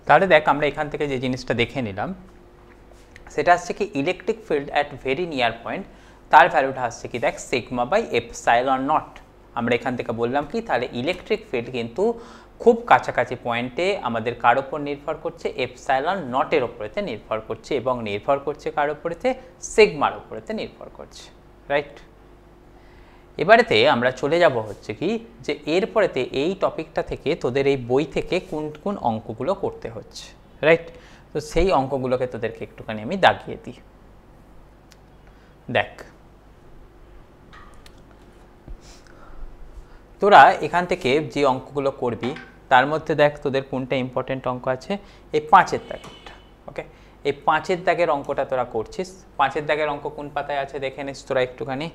তাহলে দেখ আমরা এখান থেকে যে জিনিসটা দেখে নিলাম সেটা আসছে কি electric field at very near point, তার ভ্যালুটা আসছে কি দেখ সিগমা বাই এপসাইলন নট। আমরা এখান থেকে বললাম কি তাহলে ইলেকট্রিক ফিল্ড কিন্তু খুব কাছাকাছি পয়েন্টে আমাদের কার ওপর নির্ভর করছে, এপসাইলন নটের ওপরেতে নির্ভর করছে, এবং নির্ভর করছে কার ওপরেতে, সিগমার ওপরেতে নির্ভর করছে, রাইট। এবারেতে আমরা চলে যাব হচ্ছে কি যে এরপরেতে এই টপিকটা থেকে তোদের এই বই থেকে কোন কোন অঙ্কগুলো করতে হচ্ছে, রাইট। তো সেই অঙ্কগুলোকে তোদেরকে একটুখানি আমি দাগিয়ে দিই। দেখ তোরা এখান থেকে যে অঙ্কগুলো করবি তার মধ্যে দেখ তোদের কোনটা ইম্পর্টেন্ট অঙ্ক আছে, এই 5-এর দাগেরটা। ওকে, এই 5-এর দাগের অঙ্কটা তোরা করছিস। 5-এর দাগের অঙ্ক কোন পাতায় আছে দেখে নিস তোরা একটুখানি,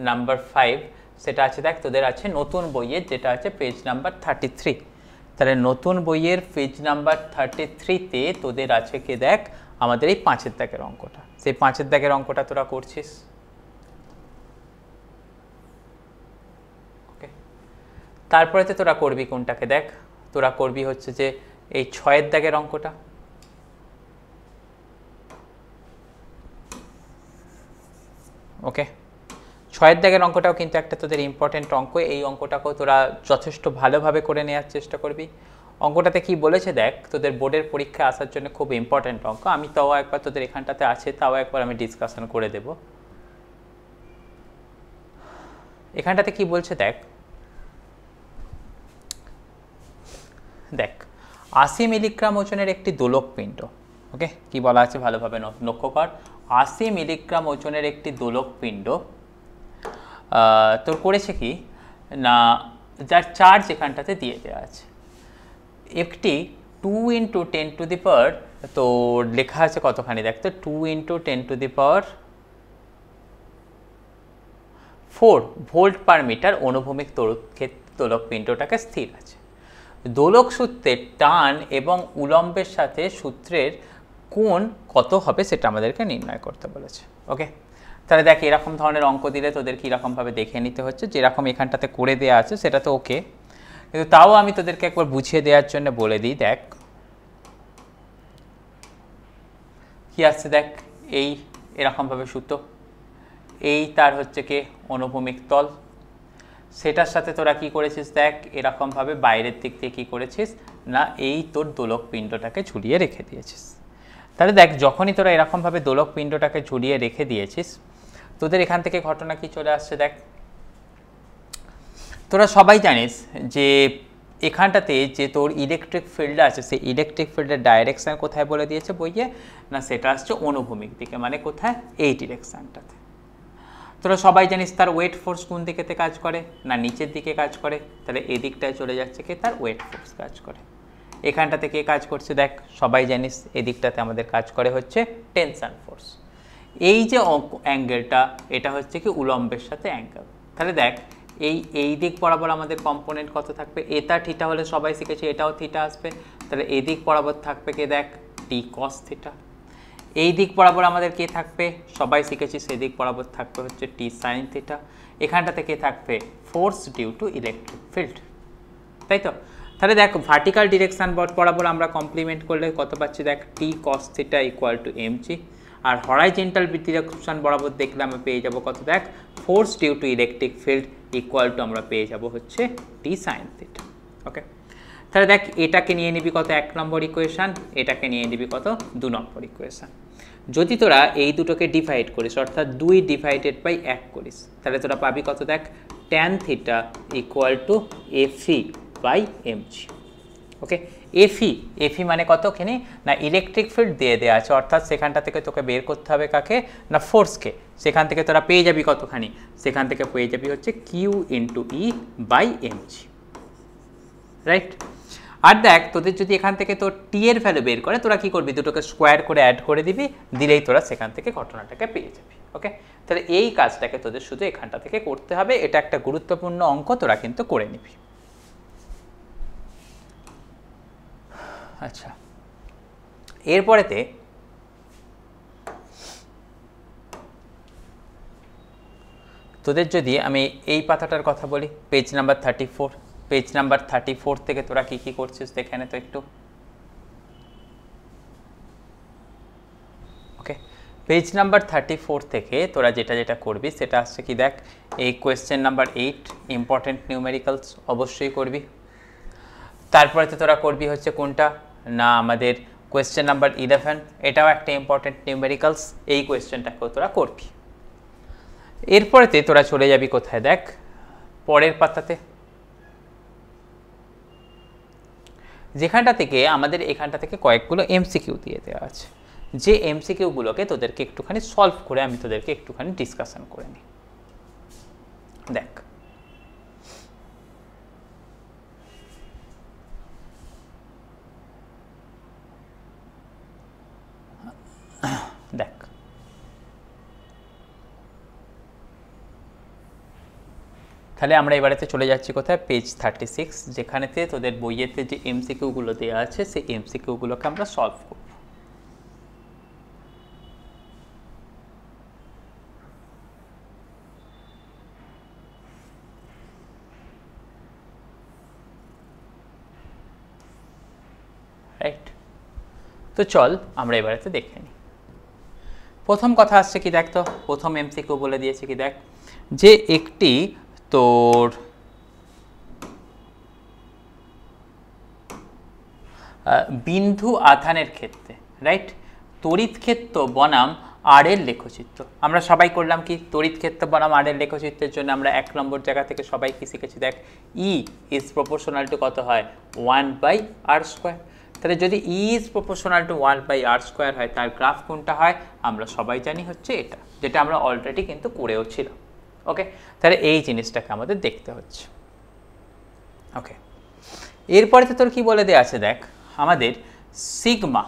নাম্বার 5 সেটা আছে দেখ তোদের আছে নতুন বইয়ের, যেটা আছে পেজ নাম্বার 33। তাহলে নতুন বইয়ের পেজ নাম্বার 33-তে তোদের আছে কি দেখ আমাদের এই 5-এর দাগের অঙ্কটা। সেই 5-এর দাগের অঙ্কটা তোরা করছিস। ওকে, তারপরেতে তোরা করবি কোনটাকে দেখ, তোরা করবি হচ্ছে যে এই 6-এর দাগের অঙ্কটা। ওকে, 6-এর দাগের অঙ্কটাও কিন্তু একটা তোদের ইম্পর্টেন্ট অঙ্ক। এই অঙ্কটাকেও তোরা যথেষ্ট ভালোভাবে করে নেওয়ার চেষ্টা করবি। অঙ্কটাতে কি বলেছে দেখ, তোদের বোর্ডের পরীক্ষায় আসার জন্য খুব ইম্পর্টেন্ট অঙ্ক। আমি তাও একবার তোদের এখানটাতে আছে, তাও একবার আমি ডিসকাশন করে দেব। এখানটাতে কি বলছে দেখ, দেখ 80 মিলিগ্রাম ওজনের একটি দোলক পিণ্ড। ওকে, কি বলা আছে ভালোভাবে লক্ষ্য কর। 80 মিলিগ্রাম ওজনের একটি দোলক পিণ্ড তোর করেছে কি না, যার চার্জ এখানটাতে দিয়ে দেওয়া আছে একটি 2 × 10⁻, তো লেখা আছে কতখানি দেখ তো 2 × 10⁴ ভোল্ট পার মিটার অনুভূমিক দোলক পিণ্ডটাকে স্থির আছে। দোলক সূত্রের টান এবং উলম্বের সাথে সূত্রের কোণ কত হবে সেটা আমাদেরকে নির্ণয় করতে বলেছে। ওকে, তাহলে দেখ এরকম ধরনের অঙ্ক দিলে তোদের কীরকমভাবে দেখে নিতে হচ্ছে, যেরকম এখানটাতে করে দেওয়া আছে সেটা তো ওকে, কিন্তু তাও আমি তোদেরকে একবার বুঝিয়ে দেওয়ার জন্য বলে দিই। দেখ কি আসছে দেখ, এই এরকমভাবে সুতো, এই তার হচ্ছে কি অনুভূমিক তল, সেটার সাথে তোরা কি করেছিস দেখ এরকমভাবে বাইরের দিক থেকে কী করেছিস না এই তোর দোলক পিণ্ডটাকে ঝুলিয়ে রেখে দিয়েছিস। তাহলে দেখ যখনই তোরা এরকমভাবে দোলক পিণ্ডটাকে ঝুলিয়ে রেখে দিয়েছিস, তোদের এখান থেকে ঘটনা কি চলে আসছে দেখ, তোরা সবাই জানিস যে এখানটাতে যে তোর ইলেকট্রিক ফিল্ড আছে সেই ইলেকট্রিক ফিল্ডের ডাইরেকশান কোথায় বলে দিয়েছে বইয়ে, না সেটা আসছে অনুভূমিক দিকে, মানে কোথায় এই ডিরেকশানটাতে। তোরা সবাই জানিস তার ওয়েট ফোর্স কোন দিকেতে কাজ করে, না নিচের দিকে কাজ করে। তাহলে এদিকটায় চলে যাচ্ছে কি তার ওয়েট ফোর্স কাজ করে। এখানটাতে কে কাজ করছে দেখ সবাই জানিস, এদিকটাতে আমাদের কাজ করে হচ্ছে টেনশন ফোর্স। এই যে অ্যাঙ্গেলটা এটা হচ্ছে কি উলম্বের সাথে অ্যাঙ্গেল। তাহলে দেখ এই দিক বরাবর আমাদের কম্পোনেন্ট কত থাকবে, এটা থিটা হলে সবাই শিখেছে এটাও থিটা আসবে। তাহলে এদিক বরাবর থাকবে কে দেখ টি কস থিটা। এই দিক বরাবর আমাদের কে থাকবে সবাই শিখেছি, সেদিক বরাবর থাকবে হচ্ছে টি সাইন থিটা। এখানটাতে কে থাকবে force due to electric field, তাই তো। তাহলে দেখ ভার্টিক্যাল ডিরেকশান বরাবর আমরা কমপ্লিমেন্ট করলে কত পাচ্ছি দেখ T cos theta equal to mg, আর হরাইজেন্টাল ডিরেকশান বরাবর দেখলে আমরা পেয়ে যাব কত দেখ force due to electric field equal to আমরা পেয়ে যাব হচ্ছে টি সাইন থিটা। ওকে, তাহলে দেখ এটাকে নিয়ে নিবি কত 1 নম্বর ইকুয়েশান, এটাকে নিয়ে নিবি কত 2 নম্বর ইকুয়েশান। যদি তোরা এই দুটোকে ডিভাইড করিস অর্থাৎ 2/1 করিস, তাহলে তোরা পাবি কত দেখ tan theta equal two Fe/mg। ওকে, এফি মানে কতখানি না ইলেকট্রিক ফিল্ড দিয়ে দেওয়া আছে, অর্থাৎ সেখানটা থেকে তোকে বের করতে হবে কাকে না ফোর্সকে। সেখান থেকে তোরা পেয়ে যাবি কতখানি, সেখান থেকে পেয়ে যাবি হচ্ছে Q × E/mg, রাইট। আর দেখ তোদের যদি এখান থেকে তোর টি এর ভ্যালু বের করে তোরা কি করবি, দুটোকে স্কোয়ার করে অ্যাড করে দিবি, দিলেই তোরা সেখান থেকে ঘটনাটাকে পেয়ে যাবি। ওকে, তাহলে এই কাজটাকে তোদের শুধু এখানটা থেকে করতে হবে, এটা একটা গুরুত্বপূর্ণ অঙ্ক, তোরা কিন্তু করে নিবি। আচ্ছা, এরপরেতে তোদের যদি আমি এই পাতাটার কথা বলি, পেজ নাম্বার 34, পেজ নাম্বার 34 থেকে তোরা কি কি করছিস দেখে নে তো একটু। ওকে, পেজ নাম্বার 34 থেকে তোরা যেটা যেটা করবি সেটা আসছে কি দেখ, এই কোয়েশ্চেন নাম্বার 8 ইম্পর্টেন্ট নিউমেরিক্যালস অবশ্যই করবি। তারপরে তো তোরা করবি হচ্ছে কোনটা না আমাদের কোয়েশ্চেন নাম্বার 11, এটাও একটা ইম্পর্টেন্ট নিউমেরিক্যালস, এই কোয়েশ্চেনটাকেও তোরা করবি। এরপরেতে তোরা চলে যাবি কোথায় দেখ, পরের পাতাতে, যেখানটা থেকে আমাদের এখানটা থেকে কয়েকগুলো এমসিকিউ দিয়ে দেওয়া আছে, যে এমসিকিউগুলোকে তোদেরকে একটুখানি সলভ করে আমি তোদেরকে একটুখানি ডিসকাশন করে নিই। দেখ দেখ তাহলে আমরা এবারেতে চলে যাচ্ছি কোথায়, পেজ 36, যেখানেতে তোদের বইয়েতে যে এমসিকিউগুলো দেওয়া আছে সেই এমসিকিউগুলোকে আমরা সলভ করব। রাইট, তো চল আমরা এবারেতে দেখে নিই। প্রথম কথা আসছে কি দেখ, তো প্রথম এমসিকিউ বলে দিয়েছে কি দেখ, যে একটি তোর বিন্দু আধানের ক্ষেত্রে, রাইট, তড়িৎ ক্ষেত্র বনাম আর এর লেখচিত্র। আমরা সবাই করলাম কি, তড়িৎ ক্ষেত্র বনাম আর এর লেখচিত্রের জন্য আমরা 1 নম্বর জায়গা থেকে সবাই কি শিখেছি দেখ, ই ইজ প্রপোর্শনাল টু কত হয় 1/r²। তাহলে যদি ই ইজ প্রপোর্শনাল টু 1/r² হয়, তার গ্রাফ কোনটা হয় আমরা সবাই জানি হচ্ছে এটা, যেটা আমরা অলরেডি কিন্তু করেও ছিলাম। ওকে, তাহলে এই জিনিসটাকে আমাদের দেখতে হচ্ছে। ওকে, এরপরে তো তোর কি বলে দেওয়া আছে দেখ, আমাদের সিগমা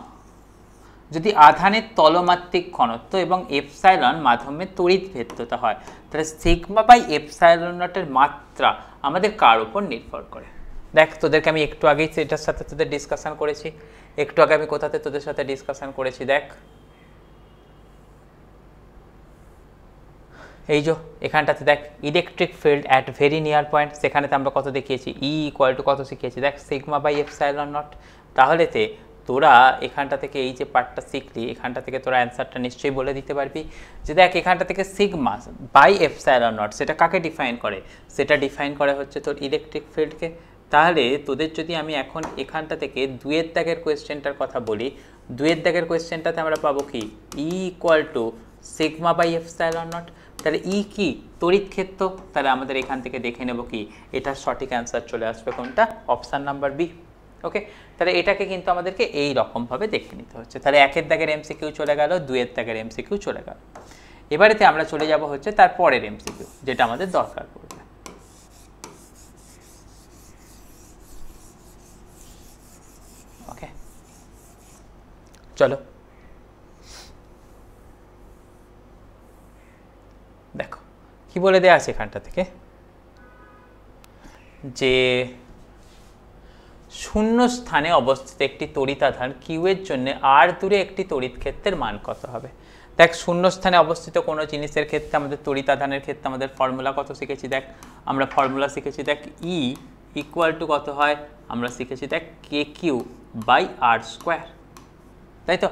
যদি আধানের তলমাত্রিক ঘনত্ব এবং এপসাইলন মাধ্যমের তড়িৎ ভেদ্যতা হয়, তাহলে সিগমা বাই এপসাইলন নটের মাত্রা আমাদের কার উপর নির্ভর করে। দেখ তোদেরকে আমি একটু আগেই সেটার সাথে তোদের ডিসকাশন করেছি, একটু আগে আমি কোথাতে তোদের সাথে ডিসকাশন করেছি দেখ, এই যে এখানটাতে দেখ electric field at very near point, সেখানেতে আমরা কত দেখিয়েছি ই ইকুয়াল টু কত শিখিয়েছি দেখ সিগমা বাই এপসাইলন নট। তাহলেতে তোরা এখানটা থেকে এই যে পার্টটা শিখলি, এখানটা থেকে তোরা অ্যান্সারটা নিশ্চয়ই বলে দিতে পারবি যে দেখ এখানটা থেকে সিগমা বাই এপসাইলন নট সেটা কাকে ডিফাইন করে, সেটা ডিফাইন করে হচ্ছে তোর ইলেকট্রিক ফিল্ডকে। তাহলে তোদের যদি আমি এখন এখানটা থেকে 2 দাগের কোয়েশ্চেনটার কথা বলি, 2 দাগের কোয়েশ্চেনটাতে আমরা পাবো কি E equal to sigma by epsilon naught. তাহলে ই কি তড়িৎ ক্ষেত্র, তাহলে আমাদের এখান থেকে দেখে নেব কি এটার সঠিক অ্যান্সার চলে আসবে কোনটা, অপশান নাম্বার বি। ওকে, তাহলে এটাকে কিন্তু আমাদেরকে এই রকমভাবে দেখে নিতে হচ্ছে। তাহলে 1 দাগের এমসিকিউ চলে গেল, 2 দাগের এমসিকিউ চলে গেল। এবারেতে আমরা চলে যাব হচ্ছে তার পরের এমসিকিউ, যেটা আমাদের দরকার পড়বে। ওকে, চলো দেখো কি বলে দেয়া আছে এখানটা থেকে, যে শূন্য স্থানে অবস্থিত একটি তড়িতাধান কিউ এর জন্য আর দূরে একটি তড়িৎ ক্ষেত্রের মান কত হবে। দেখ শূন্য স্থানে অবস্থিত কোনো জিনিসের ক্ষেত্রে আমাদের তড়িতাধানের ক্ষেত্রে আমাদের ফর্মুলা কত শিখেছি দেখ, আমরা ফর্মুলা শিখেছি দেখ ই ইকুয়াল টু কত হয়, আমরা শিখেছি দেখ কে কিউ বাই r², তাই তো।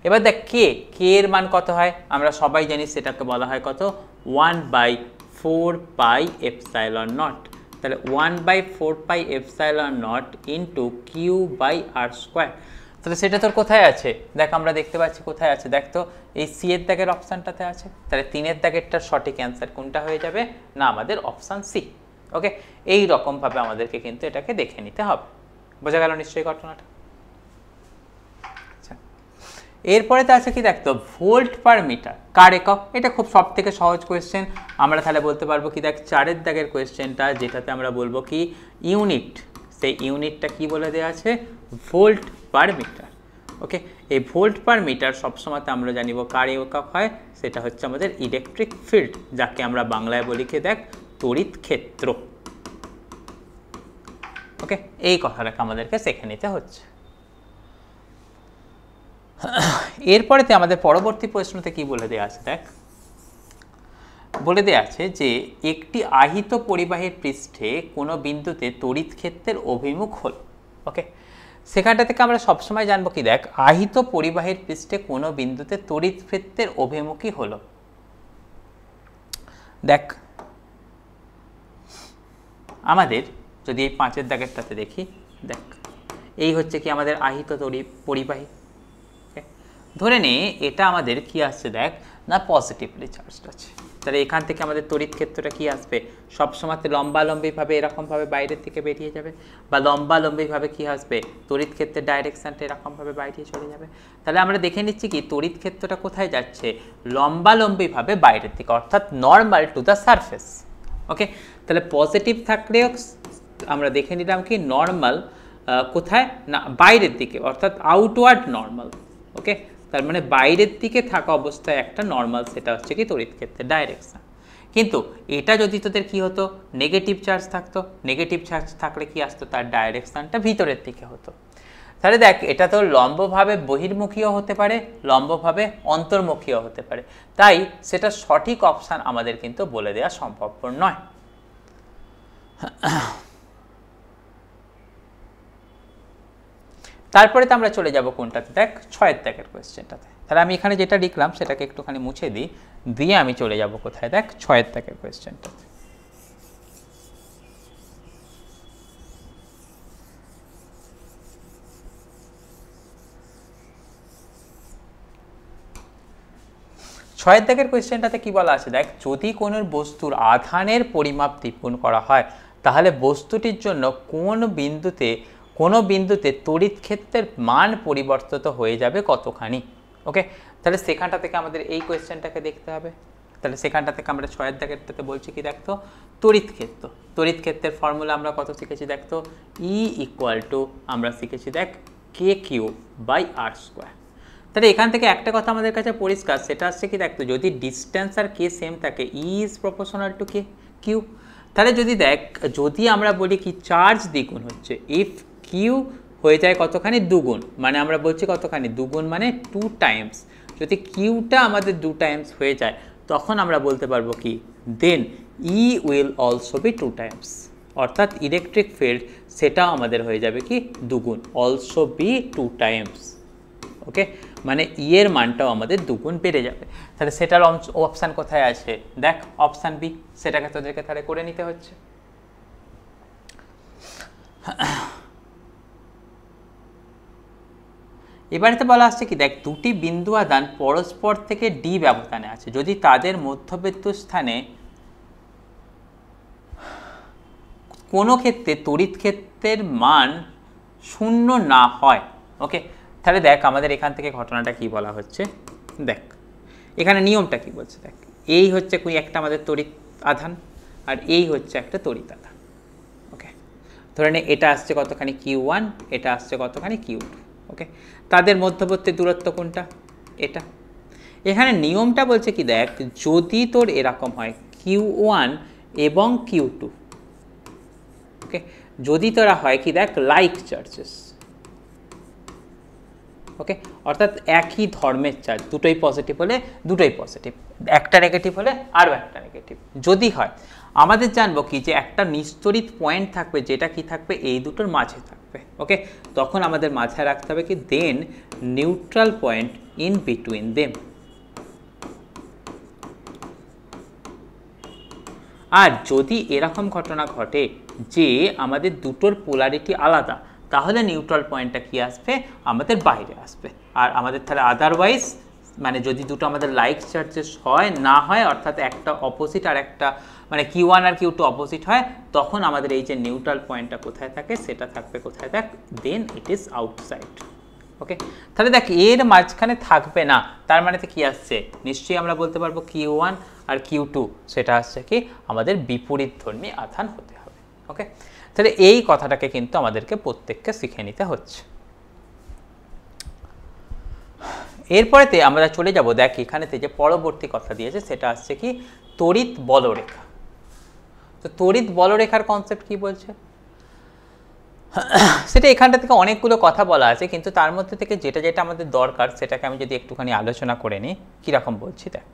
এবার দেখ কে এর মান কত হয় আমরা সবাই জানি, সেটাকে বলা হয় কত 1/4πε0। তাহলে 1/4πε0 ইন্টু কিউ বাই r²। তাহলে সেটা তোর কোথায় আছে দেখ, আমরা দেখতে পাচ্ছি কোথায় আছে দেখ, তো এই সি এর দাগের অপশানটাতে আছে। তাহলে 3 দাগেরটার সঠিক অ্যান্সার কোনটা হয়ে যাবে না আমাদের অপশান সি। ওকে, এই রকমভাবে আমাদেরকে কিন্তু এটাকে দেখে নিতে হবে। বোঝা গেল নিশ্চয়ই ঘটনাটা। এরপরে তো আছে কি দেখতো ভোল্ট পার মিটার কার একক, এটা খুব সব থেকে সহজ কোয়েশ্চেন। আমরা তাহলে বলতে পারবো কি দেখ 4 দাগের কোয়েশ্চেনটা, যেটাতে আমরা বলবো কি ইউনিট, সেই ইউনিটটা কি বলে দেওয়া আছে ভোল্ট পার মিটার। ওকে, এই ভোল্ট পার মিটার সবসময় আমরা জানিব কার একক হয়, সেটা হচ্ছে আমাদের ইলেকট্রিক ফিল্ড, যাকে আমরা বাংলায় বলি কি দেখ তড়িৎ ক্ষেত্র। ওকে, এই কথাটাকে আমাদেরকে শিখে নিতে হচ্ছে। এরপরেতে আমাদের পরবর্তী প্রশ্নতে কি বলে দেওয়া আছে দেখ, বলে দেওয়া আছে যে একটি আহিত পরিবাহীর পৃষ্ঠে কোনো বিন্দুতে তড়িৎ ক্ষেত্রের অভিমুখ হল। ওকে, সেখানটা থেকে আমরা সবসময় জানবো কি, দেখ আহিত পরিবাহীর পৃষ্ঠে কোনো বিন্দুতে তড়িৎ ক্ষেত্রের অভিমুখী হলো। দেখ আমাদের যদি এই 5-এর দাগেরটাতে দেখি, দেখ এই হচ্ছে কি আমাদের আহিত পরিবাহী। ধরে নে এটা আমাদের কি আসছে, দেখ না পজিটিভলি চার্জড আছে, তাহলে এখান থেকে আমাদের তড়িৎ ক্ষেত্রটা কি আসবে, সবসময় লম্বালম্বিভাবে এরকমভাবে বাইরের দিকে বেরিয়ে যাবে, বা লম্বালম্বিভাবে কি আসবে, তড়িৎ ক্ষেত্রের ডাইরেকশনটা এরকমভাবে বাইরে চলে যাবে। তাহলে আমরা দেখে নিচ্ছি কি তড়িৎ ক্ষেত্রটা কোথায় যাচ্ছে, লম্বালম্বিভাবে বাইরের দিকে, অর্থাৎ নর্মাল টু দ্য সারফেস। ওকে, তাহলে পজিটিভ থাকলেও আমরা দেখে নিলাম কি নর্মাল কোথায় না বাইরের দিকে, অর্থাৎ আউটওয়ার্ড নর্মাল। ওকে, তার মানে বাইরের দিকে থাকা অবস্থায় একটা নর্মাল, সেটা হচ্ছে কি তড়িৎ ক্ষেত্রের ডাইরেকশন। কিন্তু এটা যদি তোদের কি হতো, নেগেটিভ চার্জ থাকতো, নেগেটিভ চার্জ থাকলে কি আসতো, তার ডাইরেকশনটা ভিতরের দিকে হতো। তাহলে দেখ এটা তো লম্বভাবে বহির্মুখীও হতে পারে, লম্বভাবে অন্তর্মুখীও হতে পারে, তাই সেটা সঠিক অপশান আমাদের কিন্তু বলে দেওয়া সম্ভবপর নয়। তারপরে তো আমরা চলে যাব কোনটাতে, দেখ 6-এর দাগের কোয়েশ্চেনটাতে। তাহলে আমি এখানে যেটা লিখলাম সেটাকে একটুখানি মুছে দিই, দিয়ে আমি চলে যাব কোথায়, দেখ 6-এর দাগের কোয়েশ্চেনটাতে। ছয়ের দাগের কোয়েশ্চেনটাতে কি বলা আছে, দেখ যদি কোনো বস্তুর আধানের পরিমাপ নিরূপণ করা হয় তাহলে বস্তুটির জন্য কোনো বিন্দুতে তড়িৎ ক্ষেত্রের মান পরিবর্তিত হয়ে যাবে কতখানি। ওকে, তাহলে সেখানটা থেকে আমাদের এই কোয়েশ্চেনটাকে দেখতে হবে। তাহলে সেখানটা থেকে আমরা 6-এর দাগেরটাতে বলছি কি, দেখতো তড়িৎ ক্ষেত্র, তড়িৎ ক্ষেত্রের ফর্মুলা আমরা কত শিখেছি, দেখতো E = আমরা শিখেছি দেখ k³/r²। তাহলে এখান থেকে একটা কথা আমাদের কাছে পরিষ্কার, সেটা হচ্ছে কি দেখতো যদি ডিস্টেন্স আর কে সেম থাকে, E is proportional to Q। তাহলে যদি আমরা বলি কি চার্জ দ্বিগুণ হচ্ছে, ইফ কিউ হয়ে যায় কতখানি, দুগুণ, মানে আমরা বলছি কতখানি, দুগুণ মানে 2 টাইমস। যদি কিউটা আমাদের 2 টাইমস হয়ে যায় তখন আমরা বলতে পারবো কি, দেন ই উইল অলসো বি 2 টাইমস, অর্থাৎ ইলেকট্রিক ফিল্ড সেটাও আমাদের হয়ে যাবে কি দুগুণ, অলসো বি 2 টাইমস। ওকে, মানে ই এর মানটাও আমাদের দুগুণ বেড়ে যাবে। তাহলে সেটার অপশান কোথায় আছে, দেখ অপশান বি, সেটাকে তোদেরকে তাহলে করে নিতে হচ্ছে। এবারেতে বলা আসছে কি, দেখ দুটি বিন্দু আধান পরস্পর থেকে ডি ব্যবধানে আছে, যদি তাদের মধ্যবর্তী স্থানে কোনো ক্ষেত্রে তড়িৎ ক্ষেত্রের মান 0 না হয়। ওকে, তাহলে দেখ আমাদের এখান থেকে ঘটনাটা কি বলা হচ্ছে, দেখ এখানে নিয়মটা কি বলছে, দেখ এই হচ্ছে একটা আমাদের তড়িৎ আধান আর এই হচ্ছে একটা তড়িৎ আধান। ওকে, ধরে নে এটা আসছে কতখানি Q1, এটা আসছে কতখানি Q2। ওকে, তাদের মধ্যবর্তী দূরত্ব কোনটা, এটা। এখানে নিয়মটা বলছে কি, দেখ যদি তোর এরকম হয় Q1 এবং Q2, ওকে, যদি তোরা হয় কি, দেখ লাইক চার্জেস। ওকে, অর্থাৎ একই ধর্মের চার্জ, দুটোই পজিটিভ হলে দুটোই পজিটিভ, একটা নেগেটিভ হলে আরও একটা নেগেটিভ। যদি হয় আমাদের জানবো কি যে একটা নিস্তড়িত পয়েন্ট থাকবে, যেটা কি থাকবে এই দুটোর মাঝে থাকবে। ওকে, তখন আমাদের মাথায় রাখতে হবে কি, then neutral point in between them. আর যদি এরকম ঘটনা ঘটে যে আমাদের দুটোর পোলারিটি আলাদা, তাহলে নিউট্রাল পয়েন্টটা কি আসবে, আমাদের বাইরে আসবে। আর আমাদের তাহলে আদারওয়াইজ মানে যদি দুটো আমাদের লাইক চার্জেস হয় না হয়, অর্থাৎ একটা অপোজিট আর একটা মানে Q1 আর Q2 অপোজিট হয়, তখন আমাদের এই যে নিউট্রাল পয়েন্টটা কোথায় থাকে, সেটা থাকবে কোথায়, দেখ দেন ইট ইজ আউটসাইড। ওকে, তাহলে দেখ এর মাঝখানে থাকবে না, তার মানে কি আসছে, নিশ্চয়ই আমরা বলতে পারবো Q1 আর Q2 সেটা আসছে কি আমাদের বিপরীতধর্মী আধান হতে হবে। ওকে, তাহলে এই কথাটাকে কিন্তু আমাদেরকে প্রত্যেককে শিখে নিতে হচ্ছে। এরপরেতে আমরা চলে যাব, দেখ এখানেতে যে পরবর্তী কথা দিয়েছে সেটা আসছে কি তড়িৎ বলরেখা। তো তড়িৎ বলরেখার কনসেপ্ট কি বলছে, সেটা এখানটা থেকে অনেকগুলো কথা বলা আছে, কিন্তু তার মধ্যে থেকে যেটা যেটা আমাদের দরকার সেটাকে আমি যদি একটুখানি আলোচনা করে নিই, কীরকম বলছি দেখ।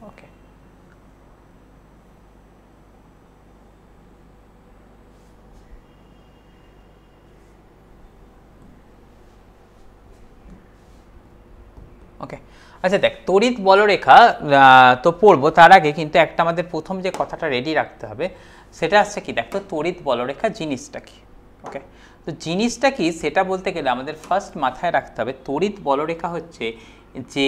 ওকে, ওকে। আচ্ছা দেখ, তড়িৎ বলরেখা তো পড়বো, তার আগে কিন্তু একটা আমাদের প্রথম যে কথাটা রেডি রাখতে হবে সেটা হচ্ছে কি, দেখ তো তড়িৎ বলরেখা জিনিসটা কি। ওকে, তো জিনিসটা কি সেটা বলতে গেলে আমাদের ফার্স্ট মাথায় রাখতে হবে তড়িৎ বলরেখা হচ্ছে যে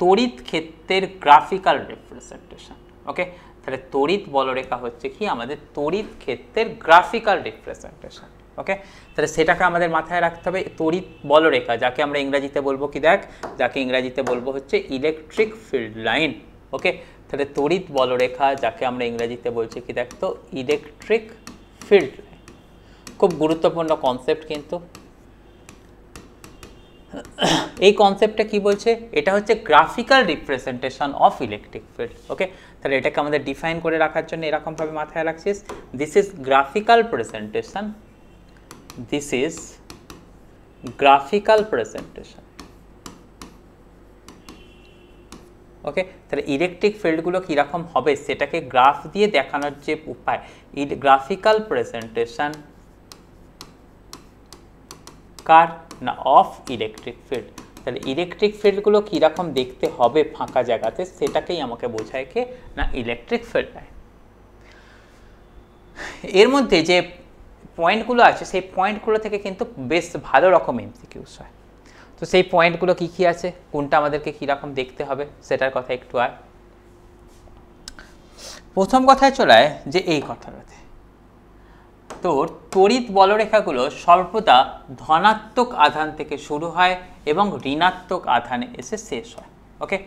তড়িৎ ক্ষেত্রের গ্রাফিক্যাল রিপ্রেজেন্টেশন। ওকে, তাহলে তড়িৎ বলরেখা হচ্ছে কি আমাদের তড়িৎ ক্ষেত্রের গ্রাফিক্যাল রিপ্রেজেন্টেশন। ওকে, তাহলে সেটাকে আমাদের মাথায় রাখতে হবে। তড়িৎ বলরেখা যাকে আমরা ইংরেজিতে বলবো কি, দেখ যাকে ইংরেজিতে বলবো হচ্ছে ইলেকট্রিক ফিল্ড লাইন। ওকে, তাহলে তড়িৎ বলরেখা যাকে আমরা ইংরেজিতে বলছি কি, দেখ তো ইলেকট্রিক ফিল্ড লাইন। খুব গুরুত্বপূর্ণ কনসেপ্ট কিন্তু। এই কনসেপ্টটা কি বলছে, এটা হচ্ছে graphical representation of electric field. Okay, তাহলে এটাকে আমাদের ডিফাইন করে রাখার জন্য এরকমভাবে মাথায় রাখছিস, this is graphical presentation, this is graphical presentation. Okay, তাহলে ইলেকট্রিক ফিল্ডগুলো কীরকম হবে সেটাকে গ্রাফ দিয়ে দেখানোর যে উপায়, গ্রাফিক্যাল প্রেজেন্টেশন কার না অফ ইলেকট্রিক ফিল্ড। তাহলে ইলেকট্রিক ফিল্ডগুলো কীরকম দেখতে হবে ফাঁকা জায়গাতে সেটাকেই আমাকে বোঝায় কে না ইলেকট্রিক ফিল্ড লাইন। এর মধ্যে যে পয়েন্টগুলো আছে সেই পয়েন্টগুলো থেকে কিন্তু বেশ ভালো রকম এমসিকিউস হয়। তো সেই পয়েন্টগুলো কী কী আছে, কোনটা আমাদেরকে কীরকম দেখতে হবে সেটার কথা একটু আয়। প্রথম কথায় চলায় যে এই কথাটাতে তোর তড়িৎ বলরেখাগুলো সর্বদা ধনাত্মক আধান থেকে শুরু হয় এবং ঋণাত্মক আধানে এসে শেষ হয়। ওকে,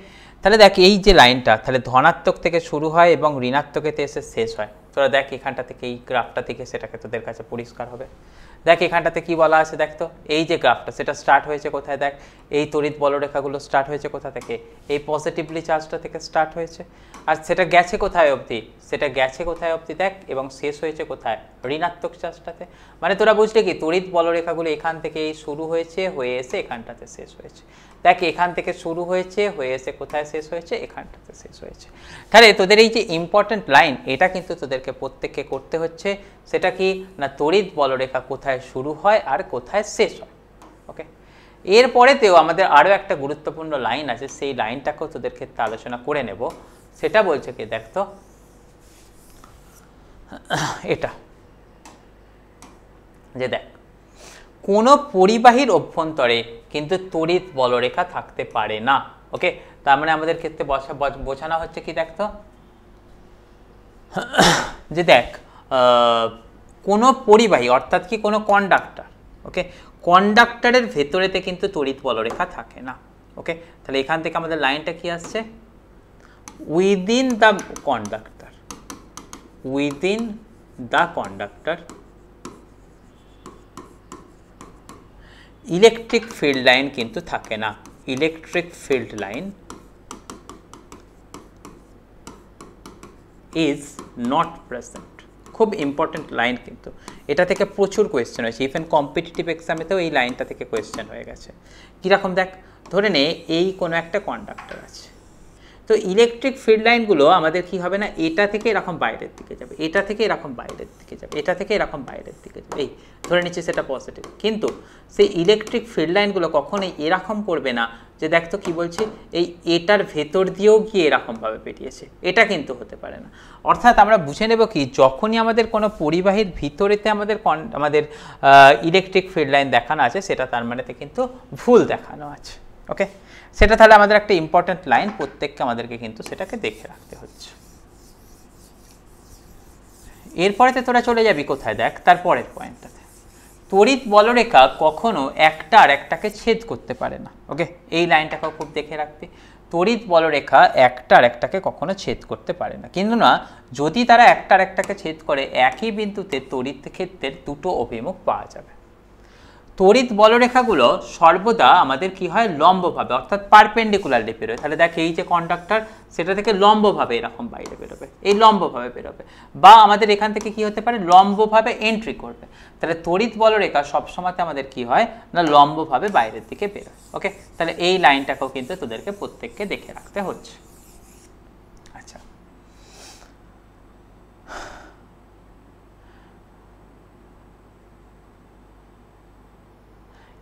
তাহলে দেখ এই যে লাইনটা, তাহলে ধনাত্মক থেকে শুরু হয় এবং ঋণাত্মকেতে এসে শেষ হয়। তোরা দেখ এখানটা থেকে, এই গ্রাফটা থেকে সেটাকে তোদের কাছে পরিষ্কার হবে। দেখ এখানটাতে কি বলা আছে, দেখ তো এই যে গ্রাফটা সেটা স্টার্ট হয়েছে কোথায়, দেখ এই তড়িৎ বলরেখাগুলো স্টার্ট হয়েছে কোথা থেকে, এই পজিটিভলি চার্জটা থেকে স্টার্ট হয়েছে, আর সেটা গেছে কোথায় অবধি, সেটা গেছে কোথায় অবধি দেখ, এবং শেষ হয়েছে কোথায় ঋণাত্মক চার্জটাতে। মানে তোরা বুঝলে কি তড়িৎ বলরেখাগুলো এখান থেকে শুরু হয়েছে হয়ে এসে এখানটাতে শেষ হয়েছে। দেখ এখান থেকে শুরু হয়েছে হয়ে এসে কোথায় শেষ হয়েছে, এখানটাতে শেষ হয়েছে। তাহলে তোদের এই যে ইম্পর্টেন্ট লাইন এটা কিন্তু তোদেরকে প্রত্যেককে করতে হচ্ছে, সেটা কি না তড়িৎ বলরেখা কোথায় শুরু হয় আর কোথায় শেষ হয়। ওকে, এরপরেতেও আমাদের আরও একটা গুরুত্বপূর্ণ লাইন আছে, সেই লাইনটাকেও তোদের ক্ষেত্রে আলোচনা করে নেব। সেটা বলছে কি দেখ তো এটা যে দেখ কোনো পরিবাহীর অভ্যন্তরে কিন্তু তড়িৎ বলরেখা থাকতে পারে না। ওকে, তার মানে আমাদের ক্ষেত্রে বোঝানো হচ্ছে কি দেখ তো যে দেখ কোনো পরিবাহী অর্থাৎ কি কোনো কন্ডাক্টর, ওকে কন্ডাক্টরের ভেতরেতে কিন্তু তড়িৎ বলরেখা থাকে না। ওকে, তাহলে এখান থেকে আমাদের লাইনটা কি আসছে, within the conductor, within the conductor electric field line কিন্তু থাকে না। Electric field line is not present. খুব ইম্পর্টেন্ট লাইন কিন্তু, এটা থেকে প্রচুর কোয়েশ্চেন হয়েছে, ইভেন কম্পিটিটিভ এক্সামেতেও এই লাইনটা থেকে কোয়েশ্চেন হয়ে গেছে। কীরকম দেখ, ধরে নে এই কোনো একটা কন্ডাক্টর আছে, তো ইলেকট্রিক ফিল্ড লাইনগুলো আমাদের কি হবে না এটা থেকে এরকম বাইরের দিকে যাবে, এটা থেকে এরকম বাইরের দিকে যাবে, এটা থেকে এরকম বাইরের দিকে যাবে, এই ধরে নিচ্ছি সেটা পজিটিভ। কিন্তু সেই ইলেকট্রিক ফিল্ড লাইনগুলো কখনোই এরকম করবে না যে দেখ তো কী বলছি এই এটার ভেতর দিয়েও গিয়ে এরকমভাবে পেরিয়েছে, এটা কিন্তু হতে পারে না। অর্থাৎ আমরা বুঝে নেব কি যখনই আমাদের কোনো পরিবাহীর ভিতরেতে আমাদের ইলেকট্রিক ফিল্ড লাইন দেখানো আছে সেটা তার মানেতে কিন্তু ভুল দেখানো আছে। ওকে, সেটা তাহলে আমাদের একটা ইম্পর্টেন্ট লাইন, প্রত্যেককে আমাদেরকে কিন্তু সেটাকে দেখে রাখতে হচ্ছে। এরপরেতে তোরা চলে যাবি কোথায় দেখ তারপরের পয়েন্টটাতে, তড়িৎ বলরেখা কখনো একটা আর একটাকে ছেদ করতে পারে না। ওকে, এই লাইনটাকেও খুব দেখে রাখতে, তড়িৎ বলরেখা একটা আর একটাকে কখনো ছেদ করতে পারে না, কিন্তু না যদি তারা একটা আর একটাকে ছেদ করে একই বিন্দুতে তড়িৎ ক্ষেত্রের দুটো অভিমুখ পাওয়া যাবে। তড়িৎ বলরেখাগুলো সর্বদা আমাদের কি হয় লম্বভাবে অর্থাৎ পারপেন্ডিকুলারলি বেরোয়। তাহলে দেখ এই যে কন্ডাক্টর সেটা থেকে লম্বভাবে এরকম বাইরে বেরোবে, এই লম্বভাবে বেরোবে, বা আমাদের এখান থেকে কি হতে পারে লম্বভাবে এন্ট্রি করবে। তাহলে তড়িৎ বলরেখা সবসময় আমাদের কি হয় না লম্বভাবে বাইরের দিকে বেরোয়। ওকে, তাহলে এই লাইনটাকেও কিন্তু তোদেরকে প্রত্যেককে দেখে রাখতে হচ্ছে।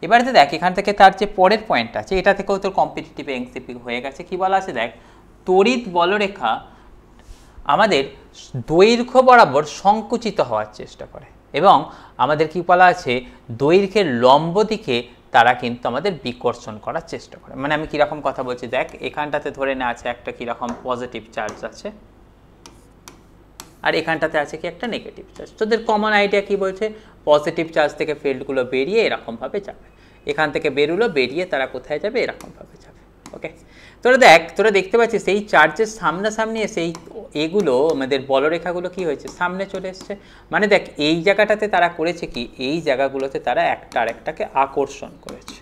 এবারে দেখ এখান থেকে তার যে পরের পয়েন্ট আছে এটা থেকেও তোর কম্পিটিটিভ এমসিকিউ হয়ে গেছে। কি বলা আছে দেখ, তড়িৎ বলরেখা আমাদের দৈর্ঘ্য বরাবর সংকুচিত হওয়ার চেষ্টা করে এবং আমাদের কি বলা আছে, দৈর্ঘ্যের লম্ব দিকে তারা কিন্তু আমাদের বিকর্ষণ করার চেষ্টা করে। মানে আমি কীরকম কথা বলছি দেখ, এখানটাতে ধরে না আছে একটা কীরকম পজিটিভ চার্জ আছে আর এখানটাতে আছে কি একটা নেগেটিভ চার্জ। তোদের কমন আইডিয়া কি বলছে, পজিটিভ চার্জ থেকে ফিল্ডগুলো বেরিয়ে এরকমভাবে যাবে, এখান থেকে বেরোলো, বেরিয়ে তারা কোথায় যাবে, এরকমভাবে যাবে। ওকে, তোরা দেখতে পাচ্ছিস সেই চার্জের সামনাসামনি এসে এগুলো আমাদের বলরেখাগুলো কি হয়েছে, সামনে চলে এসছে। মানে দেখ এই জায়গাটাতে তারা করেছে কি, এই জায়গাগুলোতে তারা একটা আরেকটাকে আকর্ষণ করেছে।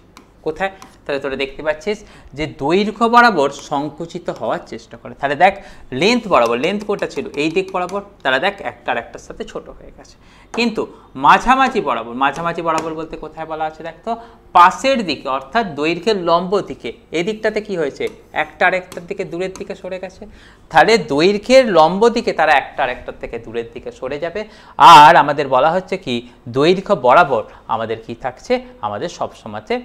কোথায়, তাহলে তোরা দেখতে পাচ্ছিস যে দৈর্ঘ্য বরাবর সংকুচিত হওয়ার চেষ্টা করে। তাহলে দেখ লেন্থ বরাবর, লেন্থ কোটা ছিল এই দিক বরাবর, তারা দেখ একটা আরেকটার সাথে ছোট হয়ে গেছে। কিন্তু মাঝামাঝি বরাবর, মাঝামাঝি বরাবর বলতে কোথায় বলা আছে দেখ তো, পাশের দিকে অর্থাৎ দৈর্ঘ্যের লম্ব দিকে, এই দিকটাতে কি হয়েছে, একটা আরেকটার দিকে দূরের দিকে সরে গেছে। তাহলে দৈর্ঘ্যের লম্ব দিকে তারা একটা আরেকটার থেকে দূরের দিকে সরে যাবে। আর আমাদের বলা হচ্ছে কি, দৈর্ঘ্য বরাবর আমাদের কি থাকছে, আমাদের সবসময়তে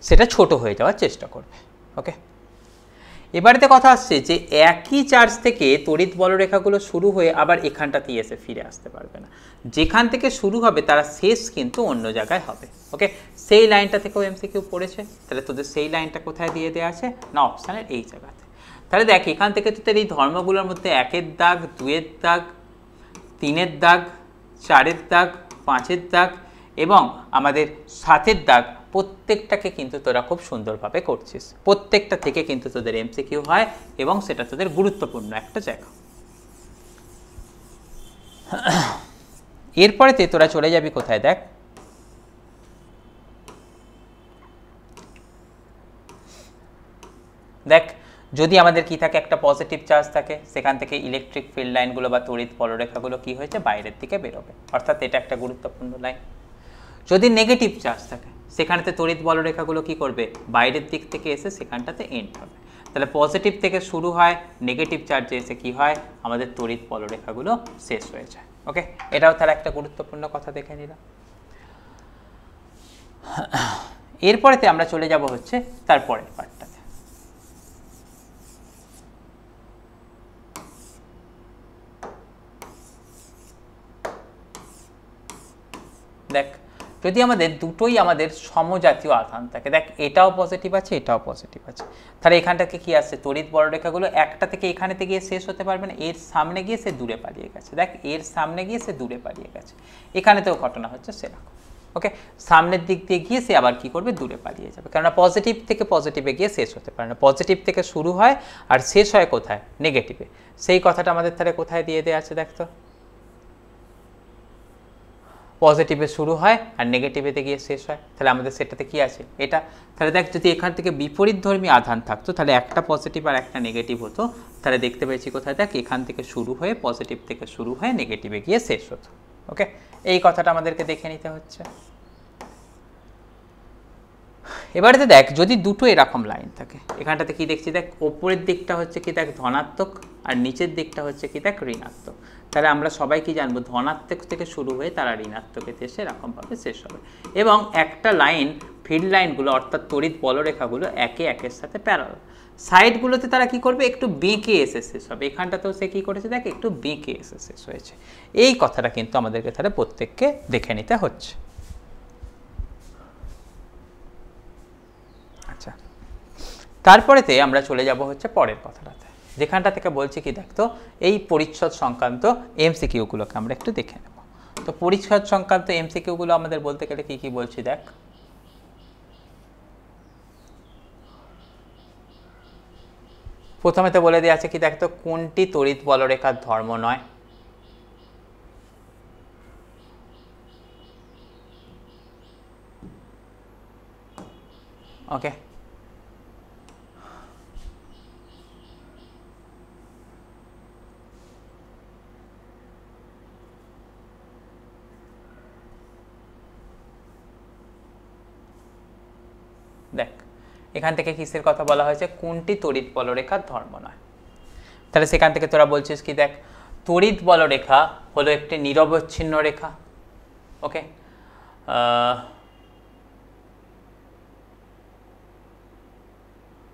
সেটা ছোট হয়ে যাওয়ার চেষ্টা করবে। ওকে, এবারেতে কথা আসছে যে একই চার্জ থেকে তড়িৎ বলরেখাগুলো শুরু হয়ে আবার এখানটাতেই এসে ফিরে আসতে পারবে না, যেখান থেকে শুরু হবে তারা শেষ কিন্তু অন্য জায়গায় হবে। ওকে, সেই লাইনটা থেকেও এমসিকিউ পড়েছে। তাহলে তোদের সেই লাইনটা কোথায় দিয়ে দেওয়া আছে না, অপশানের এই জায়গাতে। তাহলে দেখ এখান থেকে তোদের এই ধর্মগুলোর মধ্যে 1-এর দাগ, 2-এর দাগ, 3-এর দাগ, 4-এর দাগ, 5-এর দাগ এবং আমাদের 7-এর দাগ, প্রত্যেকটাকে কিন্তু তোরা খুব সুন্দরভাবে করছিস। প্রত্যেকটা থেকে কিন্তু তোদের এমসিকিউ হয় এবং সেটা তোদের গুরুত্বপূর্ণ একটা জায়গা। এরপরেতে তোরা চলে যাবি কোথায় দেখ, দেখ যদি আমাদের কি থাকে, একটা পজিটিভ চার্জ থাকে, সেখান থেকে ইলেকট্রিক ফিল্ড লাইনগুলো বা তড়িৎ বলরেখাগুলো কি হয়েছে, বাইরের দিকে বেরোবে, অর্থাৎ এটা একটা গুরুত্বপূর্ণ লাইন। যদি নেগেটিভ চার্জ থাকে, সেখানেতে তড়িৎ বলরেখাগুলো কি করবে, বাইরের দিক থেকে এসে সেখানটাতে এন্ড হবে। তাহলে পজিটিভ থেকে শুরু হয়, নেগেটিভ চার্জে এসে কি হয়, আমাদের তড়িৎ বলরেখাগুলো শেষ হয়ে যায়। ওকে, এটাও তার একটা গুরুত্বপূর্ণ কথা দেখে নিলাম। এরপরেতে আমরা চলে যাব হচ্ছে তারপরের পার্টটাতে। দেখ যদি আমাদের দুটোই আমাদের সমজাতীয় আধান থাকে, দেখ এটাও পজিটিভ আছে, এটাও পজিটিভ আছে, তাহলে এখানটাকে কি আসছে, তড়িৎ বলরেখাগুলো একটা থেকে এখানেতে গিয়ে শেষ হতে পারবে না, এর সামনে গিয়ে সে দূরে পালিয়ে গেছে। দেখ এর সামনে গিয়ে সে দূরে পালিয়ে গেছে, এখানেতেও ঘটনা হচ্ছে সেরকম। ওকে, সামনের দিক দিয়ে গিয়ে সে আবার কি করবে, দূরে পালিয়ে যাবে, কেননা পজিটিভ থেকে পজিটিভে গিয়ে শেষ হতে পারে না। পজিটিভ থেকে শুরু হয় আর শেষ হয় কোথায়, নেগেটিভে। সেই কথাটা আমাদের তাহলে কোথায় দিয়ে দেওয়া আছে দেখ তো, পজিটিভে শুরু হয় আর নেগেটিভেতে গিয়ে শেষ হয়। তাহলে আমাদের সেটাতে কি আছে, এটা। তাহলে দেখ যদি এখান থেকে বিপরীতধর্মী আধান থাকতো, তাহলে একটা পজিটিভ আর একটা নেগেটিভ হতো। তাহলে দেখতে পেয়েছি কোথায় দেখ, এখান থেকে শুরু হয়ে পজিটিভ থেকে শুরু হয়ে নেগেটিভে গিয়ে শেষ হতো। ওকে, এই কথাটা আমাদেরকে দেখে নিতে হচ্ছে। এবারে দেখ যদি দুটো এরকম লাইন থাকে, এখানটাতে কি দেখছি দেখ, ওপরের দিকটা হচ্ছে কি দেখ ধনাত্মক আর নিচের দিকটা হচ্ছে কি দেখ ঋণাত্মক। তাহলে আমরা সবাই কি জানবো, ধনাত্মক থেকে শুরু হয়ে তারা ঋণাত্মকে এসে এরকমভাবে শেষ হবে। এবং একটা লাইন, ফিল্ড লাইনগুলো অর্থাৎ তড়িৎ বলরেখাগুলো একে একের সাথে প্যারালাল। সাইডগুলোতে তারা কি করবে, একটু বেঁকে এসে শেষ হবে। এখানটাতেও সে কী করেছে দেখ, একটু বেঁকে এসে শেষ হয়েছে। এই কথাটা কিন্তু আমাদেরকে তাহলে প্রত্যেককে দেখে নিতে হচ্ছে। আচ্ছা, তারপরেতে আমরা চলে যাব হচ্ছে পরের কথাটাতে, যেখানটা থেকে বলছি কি দেখতো, এই পরিচ্ছদ সংক্রান্ত এমসিকিউগুলোকে আমরা একটু দেখে নেব। তো পরিচ্ছদ সংক্রান্ত এমসিকিউগুলো আমাদের বলতে গেলে কি কি বলছি দেখ, প্রথমে তো বলে দেওয়া আছে কি দেখতো, কোনটি তড়িৎ বলরেখার ধর্ম নয়। ওকে, দেখ এখান থেকে কিসের কথা বলা হয়েছে, কোনটি তড়িৎ বলরেখার ধর্ম নয়। তাহলে সেখান থেকে তোরা বলছিস কি দেখ, তড়িৎ বলরেখা হলো একটি নিরবচ্ছিন্ন রেখা। ওকে,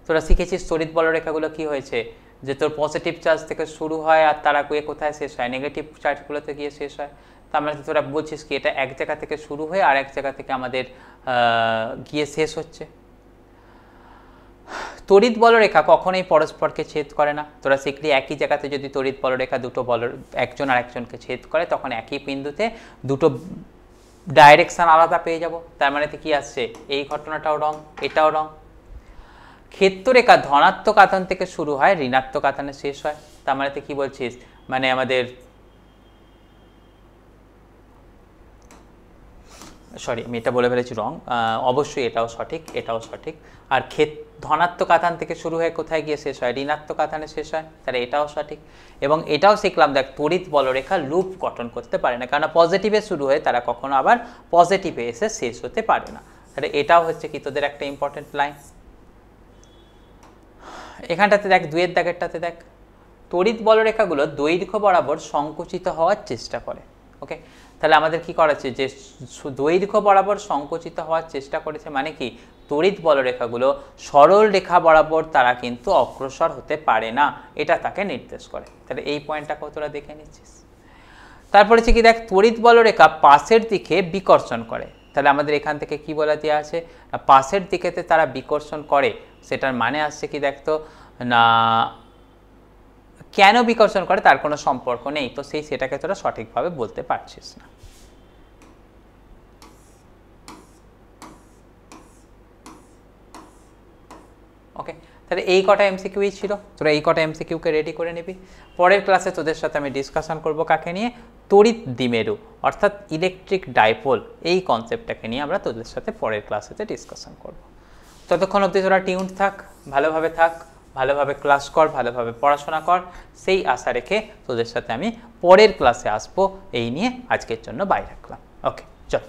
তোরা শিখেছিস তড়িৎ বলরেখাগুলো কি হয়েছে, যে তোর পজিটিভ চার্জ থেকে শুরু হয় আর তারা গিয়ে কোথায় শেষ হয়, নেগেটিভ চার্জগুলোতে গিয়ে শেষ হয়। তার মানে তোরা বলছিস কি এটা এক জায়গা থেকে শুরু হয়ে আর এক জায়গা থেকে আমাদের গিয়ে শেষ হচ্ছে। তড়িৎ বলরেখা কখনোই পরস্পরকে ছেদ করে না। তোরা শিখলি একই জায়গাতে যদি তড়িৎ বলরেখা দুটো একজন আর একজনকে ছেদ করে তখন একই বিন্দুতে দুটো ডাইরেকশন আলাদা পেয়ে যাব। তার মানে কি আসছে, এই ঘটনাটাও রং, এটাও রং। ক্ষেত্ররেখা ধনাত্মক আধান থেকে শুরু হয়, ঋণাত্মক আধানে শেষ হয়। তার মানে কি বলছিস, মানে আমাদের সরি আমি এটা বলে ফেলেছি রং, অবশ্যই এটাও সঠিক, এটাও সঠিক। আর ধনাত্মক আধান থেকে শুরু হয়ে কোথায় গিয়ে শেষ হয়, ঋণাত্মক আধানে শেষ হয়, তাহলে এটাও সঠিক। এবং এটাও শিখলাম দেখ তড়িৎ বলরেখা লুপ গঠন করতে পারে না, কারণ পজিটিভে শুরু হয়ে তারা কখনো আবার পজিটিভে এসে শেষ হতে পারে না। তাহলে এটাও হচ্ছে কি তোদের একটা ইম্পর্টেন্ট লাইন। এখানটাতে দেখ, দুইয়ের দাগেরটাতে দেখ, তড়িৎ বলরেখাগুলো দৈর্ঘ্য বরাবর সংকুচিত হওয়ার চেষ্টা করে। ওকে, তাহলে আমাদের কি করা আছে, যে দৈর্ঘ্য বরাবর সংকুচিত হওয়ার চেষ্টা করেছে, মানে কি তড়িৎ বলরেখাগুলো সরল রেখা বরাবর তারা কিন্তু অগ্রসর হতে পারে না, এটা তাকে নির্দেশ করে। তাহলে এই পয়েন্টটাকেও তোরা দেখে নিচ্ছিস। তারপরে কি দেখ, তড়িৎ বলরেখা পাশের দিকে বিকর্ষণ করে। তাহলে আমাদের এখান থেকে কি বলা দেওয়া আছে, পাশের দিকেতে তারা বিকর্ষণ করে, সেটার মানে আসছে কি দেখতো না, কেন বিকর্ষণ করে তার কোনো সম্পর্ক নেই, তো সেটাকে তোরা সঠিকভাবে বলতে পারছিস না। ওকে, তাহলে এই কটা এমসিকিউই ছিল, তোরা এই কটা এমসিকিউকে রেডি করে নিবি। পরের ক্লাসে তোদের সাথে আমি ডিসকাশন করব কাকে নিয়ে, তড়িৎ দ্বিমেরু অর্থাৎ ইলেকট্রিক ডাইপোল, এই কনসেপ্টটাকে নিয়ে আমরা তোদের সাথে পরের ক্লাসেতে ডিসকাশন করব। ততক্ষণ অবধি তোরা টিউন থাক, ভালোভাবে থাক, ভালোভাবে ক্লাস কর, ভালোভাবে পড়াশোনা কর, সেই আশা রেখে তোদের সাথে আমি পরের ক্লাসে আসবো। এই নিয়ে আজকের জন্য বাই রাখলাম। ওকে, চল।